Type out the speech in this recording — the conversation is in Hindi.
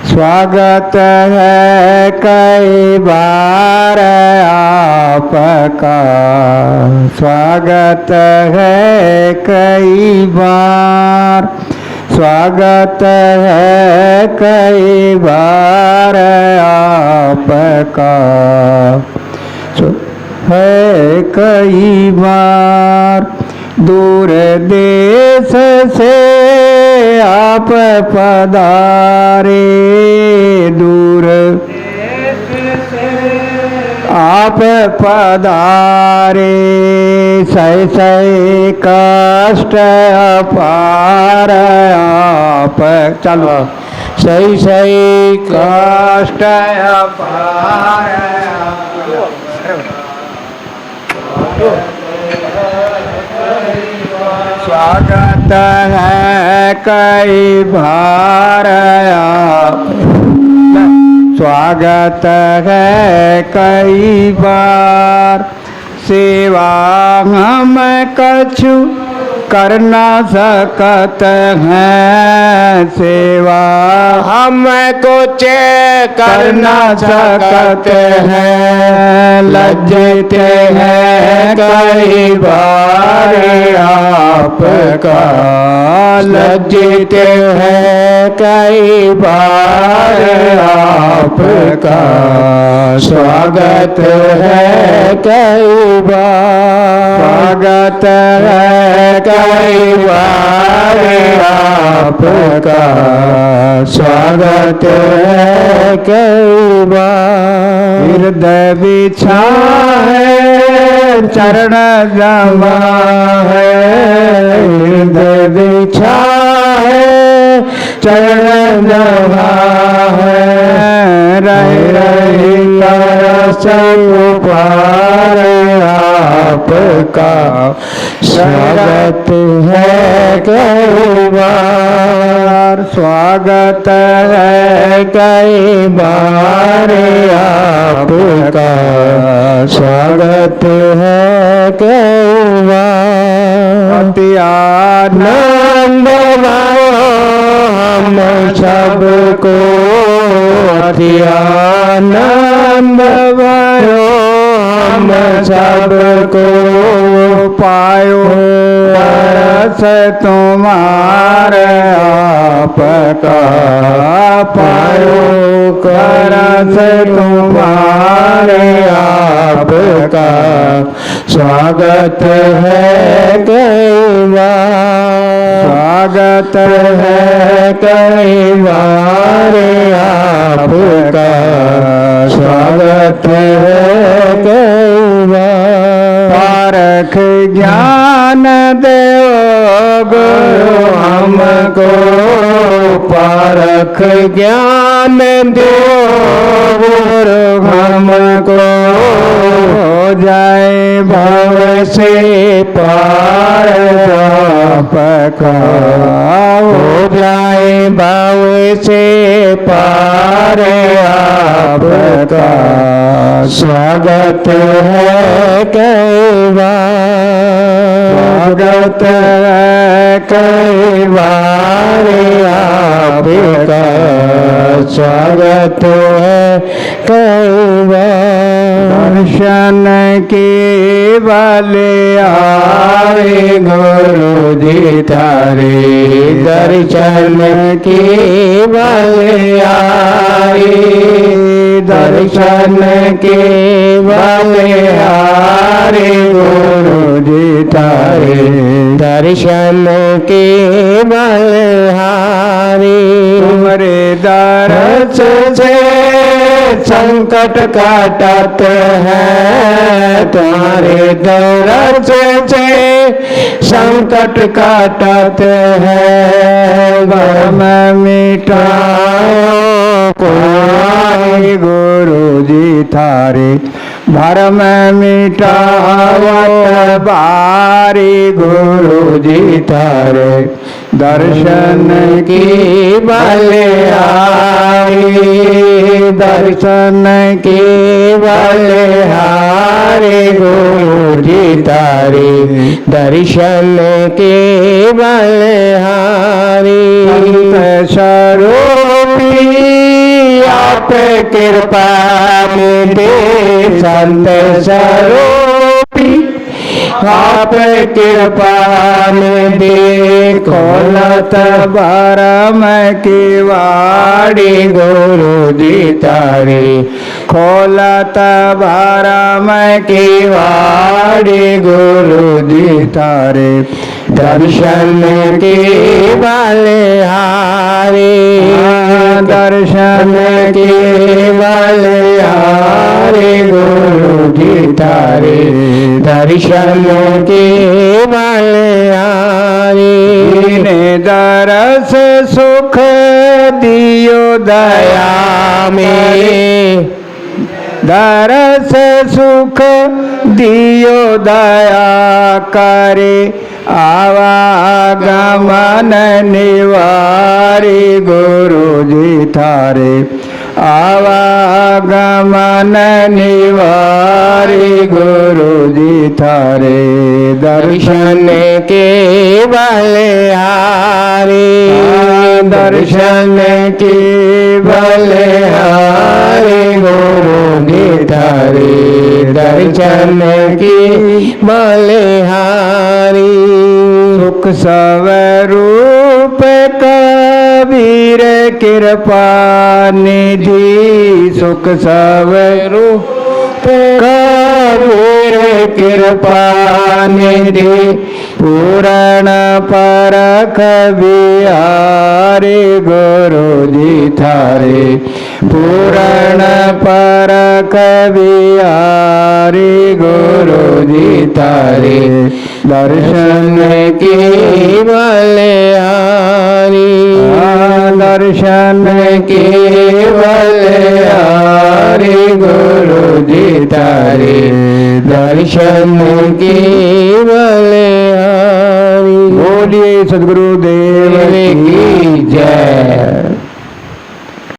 स्वागत है कई बार आपका, स्वागत है कई बार, स्वागत है कई बार आपका, है कई बार। दूर देश से आप पधारे, दूर आप पधारे, सही सही कष्ट अपार आप, चलो सही सही कष्ट अपार स्वागत है कई बार, स्वागत है कई बार। सेवा हम कछु कर ना सकत हैं, सेवा हम कुछ कर ना सकत हैं, लज्जित हैं कई बार आपका, लज्जित है कई बार आपका, स्वागत है कई बार, स्वागत है कई बार आपका, स्वागत है कई बार। हृदय बिछा है चरण जमा है, हृदय बिछा है चरण जमा है, रही रही तरस पार आपका, स्वागत है कई बार, स्वागत है कई बार आपका, स्वागत है कई बार। अति आनंद हम सबको, अति आनंद हम सबको, पायो परस तुम्हारे आपका, पायो करस तुम्हारे आपका, स्वागत है कई बार, स्वागत है कई बार आपका, स्वागत है कई बार। पारख ज्ञान देव गुरु हमको, पारख ज्ञान देव गुरु हमको, हो जाए भव से पार आपका, हो जाए भव से पार आपका, स्वागत है कई बार, स्वागत है कई बार आपका, स्वागत है कई बार। दर्शन के बले आए गुरु जी तारे, दर्शन के बले आए, दर्शन के बले आए गुरु जी तारे, दर्शन के बलहारे। तुम्हारे दर्शन से संकट काटत है, तुम्हारे दर्शन से संकट काटत है, भरम मिटाओ कोई गुरु जी थारे, भरम मिटावत बारी गुरु जी थारे, दर्शन की बलिहारी, दर्शन की बलिहारी गुरु जी तारी, दर्शन की बलिहारी। संत स्वरूपी आप कृपा निधि संत स्वरूपी आप कृपा निधि खोलत भरम की वाड़ी गुरु जी तारी खोलत भरम की वाड़ी गुरु जी तारे दर्शन की बलिहारी दर्शन की बलिहारी गुरु जी तारे दर्शन की बलिहारी ने दरस सुख दियो दया में दरस सुख दियो दया करे आवागमन निवारी गुरु जी थारे आवागमन निवारी गुरु जी थारे दर्शन के बलिहारी दर्शन के बलिहारी गुरु जी थारे दर्शन की बलिहारी सुख स्वरूप कबीर कृपा निधि सुख स्वरूप कबीर कृपा निधि पूरण परख बिहारी गुरु जी थारे पूरण परख बिहारी गुरु जी थारे दर्शन की बलिहारी दर्शन की बलिहारी गुरु जी तारे दर्शन की बलिहारी बोलिए सद्गुरुदेव की जय।